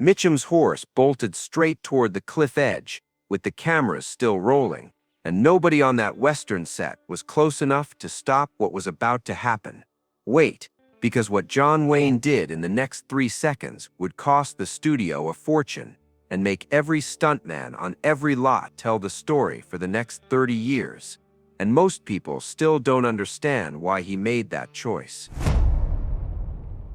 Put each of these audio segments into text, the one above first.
Mitchum's horse bolted straight toward the cliff edge, with the cameras still rolling, and nobody on that western set was close enough to stop what was about to happen. Wait, because what John Wayne did in the next 3 seconds would cost the studio a fortune and make every stuntman on every lot tell the story for the next 30 years. And most people still don't understand why he made that choice.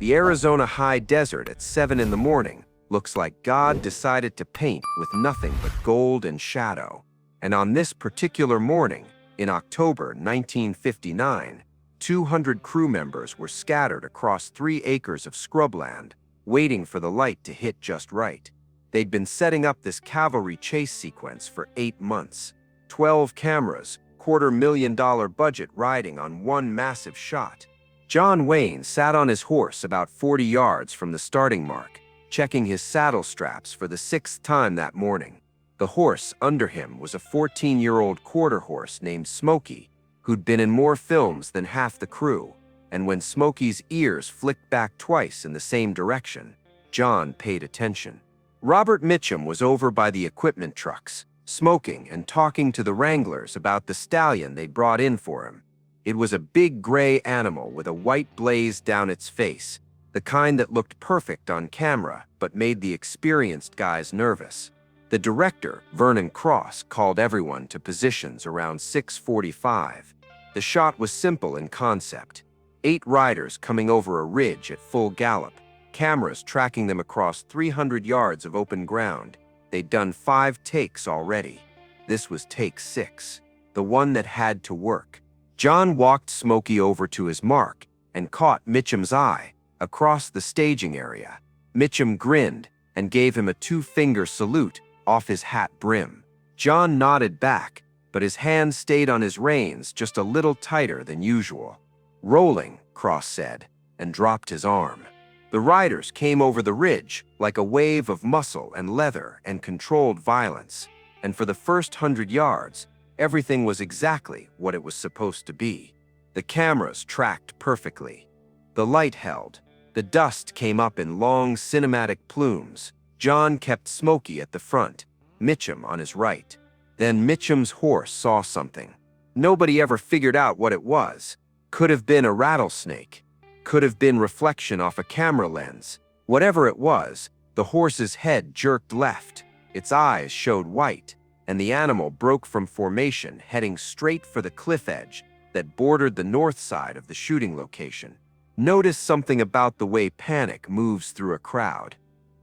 The Arizona high desert at 7 in the morning looks like God decided to paint with nothing but gold and shadow. And on this particular morning, in October 1959, 200 crew members were scattered across 3 acres of scrubland, waiting for the light to hit just right. They'd been setting up this cavalry chase sequence for 8 months. 12 cameras, $250,000 budget riding on one massive shot. John Wayne sat on his horse about 40 yards from the starting mark, checking his saddle straps for the 6th time that morning. The horse under him was a 14-year-old quarter horse named Smokey, who'd been in more films than half the crew, and when Smokey's ears flicked back twice in the same direction, John paid attention. Robert Mitchum was over by the equipment trucks, smoking and talking to the wranglers about the stallion they'd brought in for him. It was a big gray animal with a white blaze down its face, the kind that looked perfect on camera but made the experienced guys nervous. The director, Vernon Cross, called everyone to positions around 6:45. The shot was simple in concept. 8 riders coming over a ridge at full gallop, cameras tracking them across 300 yards of open ground. They'd done 5 takes already. This was take 6, the one that had to work. John walked Smokey over to his mark and caught Mitchum's eye across the staging area. Mitchum grinned and gave him a 2-finger salute off his hat brim. John nodded back, but his hand stayed on his reins just a little tighter than usual. "Rolling," Cross said, and dropped his arm. The riders came over the ridge like a wave of muscle and leather and controlled violence, and for the first 100 yards, everything was exactly what it was supposed to be. The cameras tracked perfectly. The light held. The dust came up in long cinematic plumes. John kept Smokey at the front, Mitchum on his right. Then Mitchum's horse saw something. Nobody ever figured out what it was. Could have been a rattlesnake. Could have been reflection off a camera lens. Whatever it was, the horse's head jerked left. Its eyes showed white, and the animal broke from formation, heading straight for the cliff edge that bordered the north side of the shooting location. Notice something about the way panic moves through a crowd.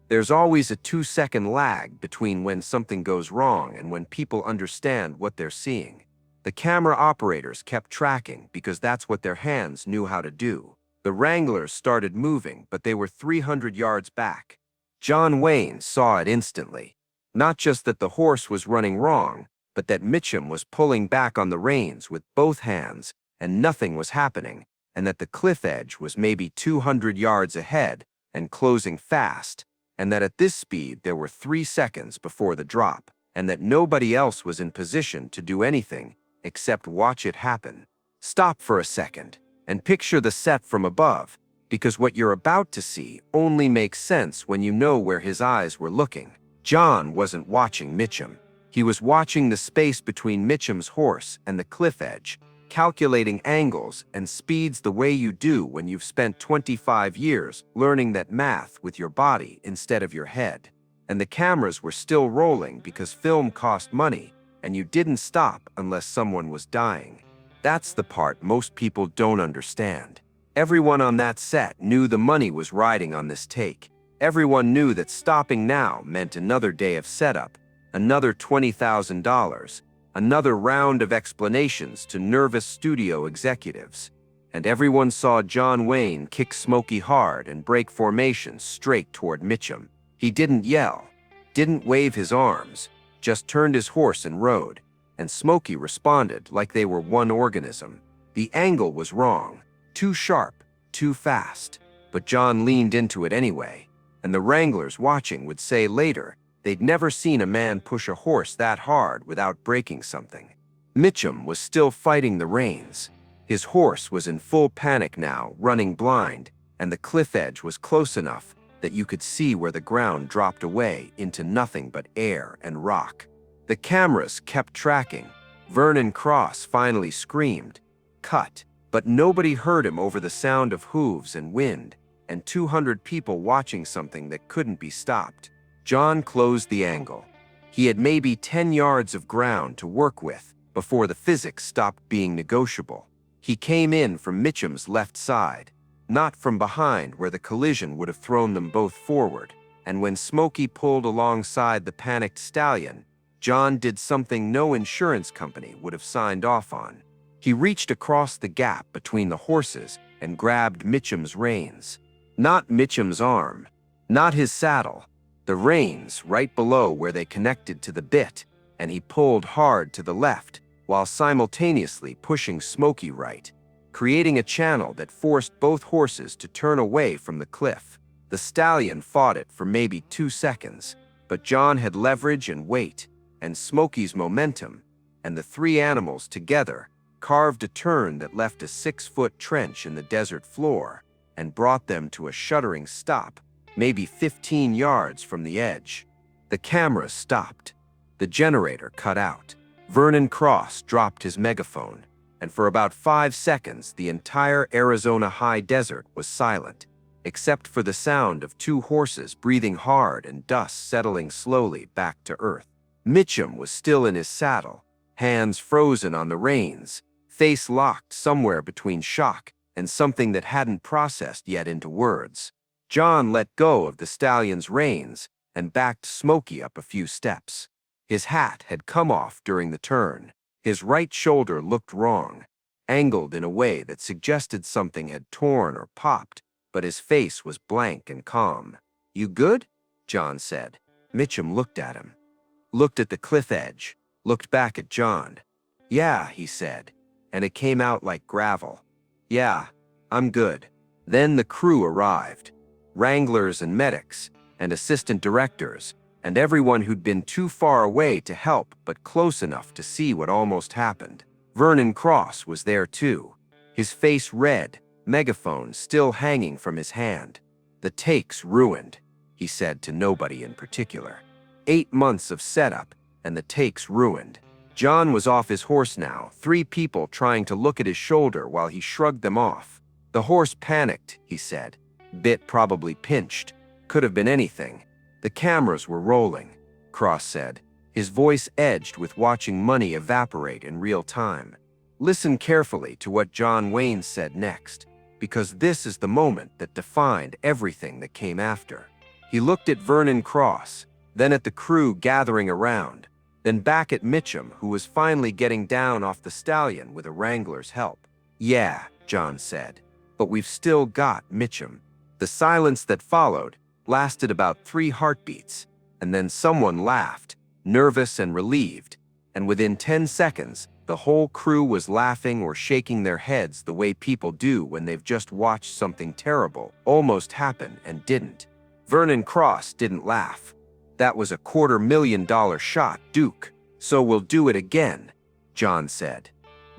There's always a 2-second lag between when something goes wrong and when people understand what they're seeing. The camera operators kept tracking because that's what their hands knew how to do. The wranglers started moving, but they were 300 yards back. John Wayne saw it instantly. Not just that the horse was running wrong, but that Mitchum was pulling back on the reins with both hands and nothing was happening, and that the cliff edge was maybe 200 yards ahead and closing fast, and that at this speed there were 3 seconds before the drop, and that nobody else was in position to do anything except watch it happen. Stop for a second and picture the set from above, because what you're about to see only makes sense when you know where his eyes were looking. John wasn't watching Mitchum. He was watching the space between Mitchum's horse and the cliff edge, calculating angles and speeds the way you do when you've spent 25 years learning that math with your body instead of your head. And the cameras were still rolling because film cost money, and you didn't stop unless someone was dying. That's the part most people don't understand. Everyone on that set knew the money was riding on this take. Everyone knew that stopping now meant another day of setup, another $20,000, another round of explanations to nervous studio executives. And everyone saw John Wayne kick Smokey hard and break formation straight toward Mitchum. He didn't yell, didn't wave his arms, just turned his horse and rode, and Smokey responded like they were one organism. The angle was wrong, too sharp, too fast, but John leaned into it anyway, and the wranglers watching would say later they'd never seen a man push a horse that hard without breaking something. Mitchum was still fighting the reins. His horse was in full panic now, running blind, and the cliff edge was close enough that you could see where the ground dropped away into nothing but air and rock. The cameras kept tracking. Vernon Cross finally screamed, "Cut!" But nobody heard him over the sound of hooves and wind, and 200 people watching something that couldn't be stopped. John closed the angle. He had maybe 10 yards of ground to work with before the physics stopped being negotiable. He came in from Mitchum's left side, not from behind where the collision would have thrown them both forward, and when Smokey pulled alongside the panicked stallion, John did something no insurance company would have signed off on. He reached across the gap between the horses and grabbed Mitchum's reins. Not Mitchum's arm, not his saddle, the reins right below where they connected to the bit, and he pulled hard to the left while simultaneously pushing Smokey right, creating a channel that forced both horses to turn away from the cliff. The stallion fought it for maybe 2 seconds, but John had leverage and weight, and Smokey's momentum, and the three animals together carved a turn that left a 6-foot trench in the desert floor and brought them to a shuddering stop, maybe 15 yards from the edge. The camera stopped. The generator cut out. Vernon Cross dropped his megaphone, and for about 5 seconds the entire Arizona high desert was silent, except for the sound of 2 horses breathing hard and dust settling slowly back to earth. Mitchum was still in his saddle, hands frozen on the reins, face locked somewhere between shock and something that hadn't processed yet into words. John let go of the stallion's reins and backed Smokey up a few steps. His hat had come off during the turn. His right shoulder looked wrong, angled in a way that suggested something had torn or popped, but his face was blank and calm. "You good?" John said. Mitchum looked at him, looked at the cliff edge, looked back at John. "Yeah," he said, and it came out like gravel. "Yeah, I'm good." Then the crew arrived, wranglers and medics, and assistant directors, and everyone who'd been too far away to help but close enough to see what almost happened. Vernon Cross was there too, his face red, megaphone still hanging from his hand. "The take's ruined," he said to nobody in particular. 8 months of setup, and the take's ruined. John was off his horse now, 3 people trying to look at his shoulder while he shrugged them off. "The horse panicked," he said. "Bit probably pinched. Could have been anything." "The cameras were rolling," Cross said, his voice edged with watching money evaporate in real time. Listen carefully to what John Wayne said next, because this is the moment that defined everything that came after. He looked at Vernon Cross, then at the crew gathering around, then back at Mitchum, who was finally getting down off the stallion with a wrangler's help. "Yeah," John said, "but we've still got Mitchum." The silence that followed lasted about 3 heartbeats, and then someone laughed, nervous and relieved, and within 10 seconds, the whole crew was laughing or shaking their heads the way people do when they've just watched something terrible almost happen and didn't. Vernon Cross didn't laugh. "That was a $250,000 shot, Duke, so we'll do it again," John said.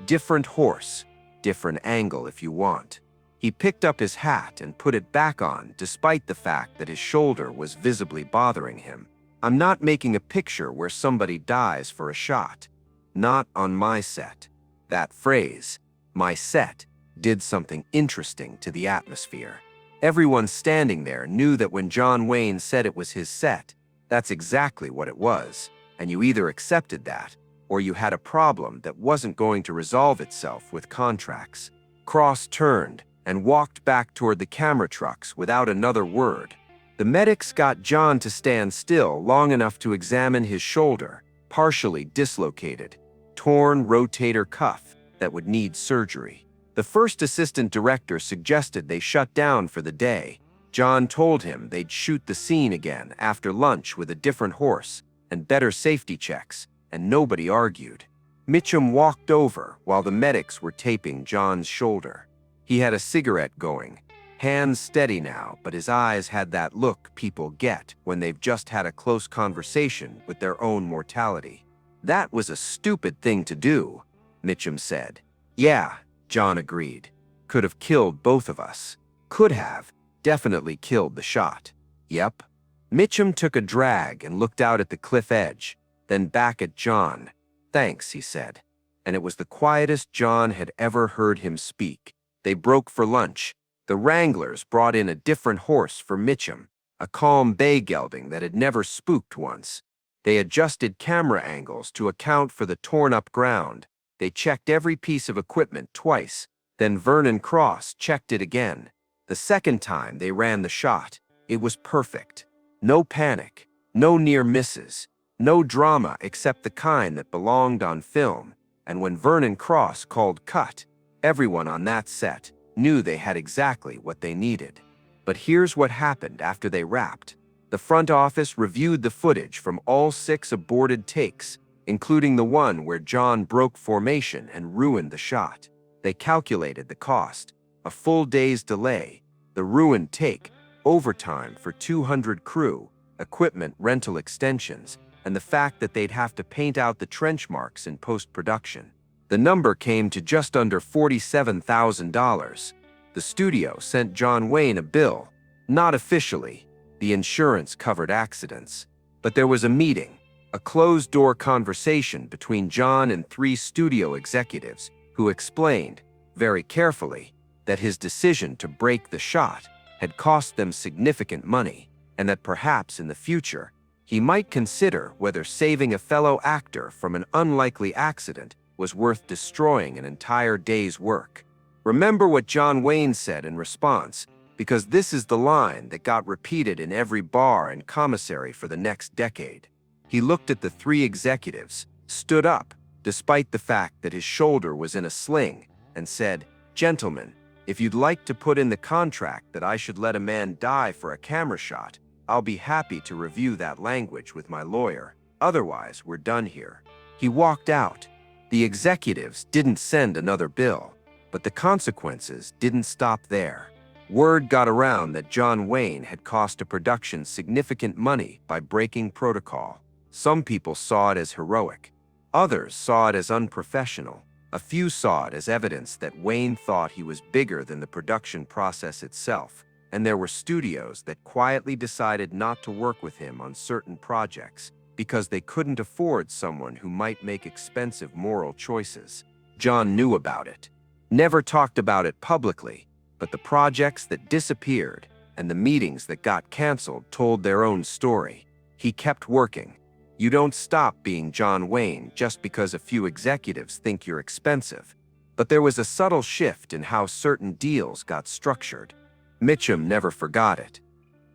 "Different horse, different angle if you want." He picked up his hat and put it back on despite the fact that his shoulder was visibly bothering him. "I'm not making a picture where somebody dies for a shot. Not on my set." That phrase, "my set," did something interesting to the atmosphere. Everyone standing there knew that when John Wayne said it was his set, that's exactly what it was, and you either accepted that, or you had a problem that wasn't going to resolve itself with contracts. Cross turned and walked back toward the camera trucks without another word. The medics got John to stand still long enough to examine his shoulder, partially dislocated, torn rotator cuff that would need surgery. The first assistant director suggested they shut down for the day. John told him they'd shoot the scene again after lunch with a different horse and better safety checks, and nobody argued. Mitchum walked over while the medics were taping John's shoulder. He had a cigarette going, hands steady now, but his eyes had that look people get when they've just had a close conversation with their own mortality. "That was a stupid thing to do," Mitchum said. "Yeah," John agreed. "Could have killed both of us. Could have. Definitely killed the shot." Yep. Mitchum took a drag and looked out at the cliff edge, then back at John. "Thanks," he said. And it was the quietest John had ever heard him speak. They broke for lunch. The wranglers brought in a different horse for Mitchum, a calm bay gelding that had never spooked once. They adjusted camera angles to account for the torn-up ground. They checked every piece of equipment twice. Then Vernon Cross checked it again. The second time they ran the shot, it was perfect. No panic, no near misses, no drama except the kind that belonged on film. And when Vernon Cross called cut, everyone on that set knew they had exactly what they needed. But here's what happened after they wrapped. The front office reviewed the footage from all 6 aborted takes, including the one where John broke formation and ruined the shot. They calculated the cost, a full day's delay, the ruined take, overtime for 200 crew, equipment rental extensions, and the fact that they'd have to paint out the trench marks in post-production. The number came to just under $47,000. The studio sent John Wayne a bill, not officially. The insurance covered accidents. But there was a meeting, a closed-door conversation between John and 3 studio executives who explained, very carefully, that his decision to break the shot had cost them significant money, and that perhaps in the future, he might consider whether saving a fellow actor from an unlikely accident was worth destroying an entire day's work. Remember what John Wayne said in response, because this is the line that got repeated in every bar and commissary for the next decade. He looked at the 3 executives, stood up, despite the fact that his shoulder was in a sling, and said, "Gentlemen, if you'd like to put in the contract that I should let a man die for a camera shot, I'll be happy to review that language with my lawyer. Otherwise, we're done here." He walked out. The executives didn't send another bill, but the consequences didn't stop there. Word got around that John Wayne had cost a production significant money by breaking protocol. Some people saw it as heroic. Others saw it as unprofessional. A few saw it as evidence that Wayne thought he was bigger than the production process itself, and there were studios that quietly decided not to work with him on certain projects because they couldn't afford someone who might make expensive moral choices. John knew about it, never talked about it publicly, but the projects that disappeared and the meetings that got canceled told their own story. He kept working. You don't stop being John Wayne just because a few executives think you're expensive. But there was a subtle shift in how certain deals got structured. Mitchum never forgot it.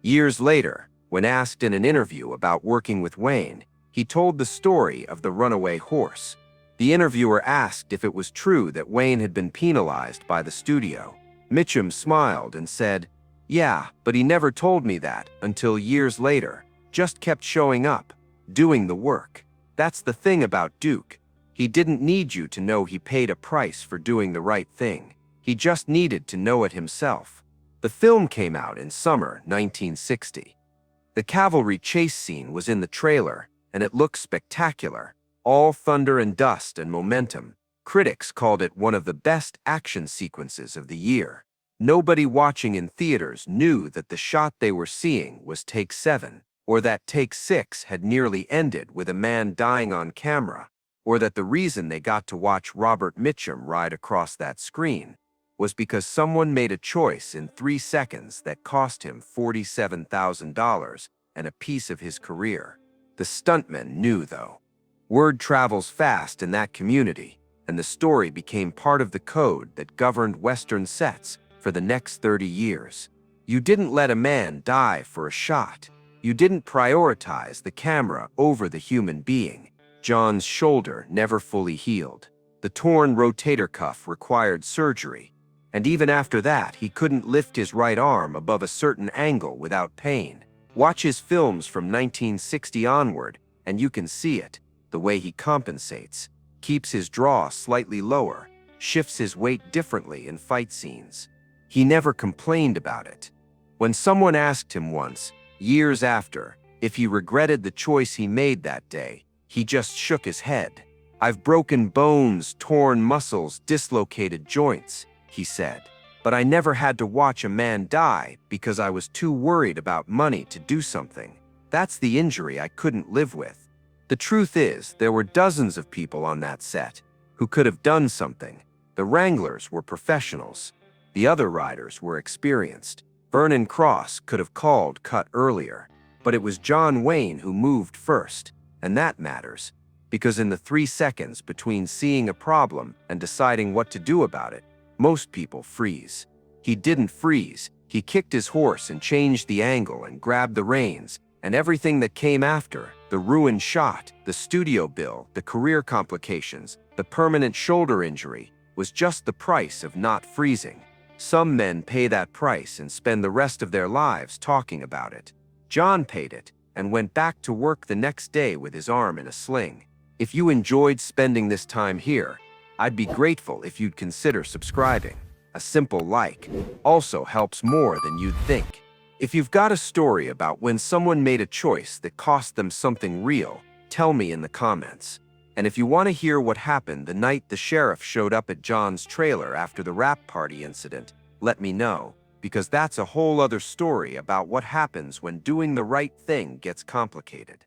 Years later, when asked in an interview about working with Wayne, he told the story of the runaway horse. The interviewer asked if it was true that Wayne had been penalized by the studio. Mitchum smiled and said, "Yeah, but he never told me that until years later. Just kept showing up, doing the work. That's the thing about Duke. He didn't need you to know he paid a price for doing the right thing. He just needed to know it himself." The film came out in summer 1960. The cavalry chase scene was in the trailer, and it looked spectacular, all thunder and dust and momentum. Critics called it one of the best action sequences of the year. Nobody watching in theaters knew that the shot they were seeing was take 7, or that take 6 had nearly ended with a man dying on camera, or that the reason they got to watch Robert Mitchum ride across that screen was because someone made a choice in 3 seconds that cost him $47,000 and a piece of his career. The stuntmen knew, though. Word travels fast in that community, and the story became part of the code that governed Western sets for the next 30 years. You didn't let a man die for a shot. You didn't prioritize the camera over the human being. John's shoulder never fully healed. The torn rotator cuff required surgery, and even after that, he couldn't lift his right arm above a certain angle without pain. Watch his films from 1960 onward, and you can see it, the way he compensates, keeps his draw slightly lower, shifts his weight differently in fight scenes. He never complained about it. When someone asked him once, years after, if he regretted the choice he made that day, he just shook his head. "I've broken bones, torn muscles, dislocated joints," he said. but I never had to watch a man die because I was too worried about money to do something. That's the injury I couldn't live with. The truth is, there were dozens of people on that set who could have done something. The wranglers were professionals. The other riders were experienced. Vernon Cross could have called cut earlier, but it was John Wayne who moved first, and that matters, because in the 3 seconds between seeing a problem and deciding what to do about it, most people freeze. He didn't freeze. He kicked his horse and changed the angle and grabbed the reins, and everything that came after, the ruined shot, the studio bill, the career complications, the permanent shoulder injury, was just the price of not freezing. Some men pay that price and spend the rest of their lives talking about it. John paid it and went back to work the next day with his arm in a sling. If you enjoyed spending this time here, I'd be grateful if you'd consider subscribing. A simple like also helps more than you'd think. If you've got a story about when someone made a choice that cost them something real, tell me in the comments. And if you want to hear what happened the night the sheriff showed up at John's trailer after the wrap party incident, let me know, because that's a whole other story about what happens when doing the right thing gets complicated.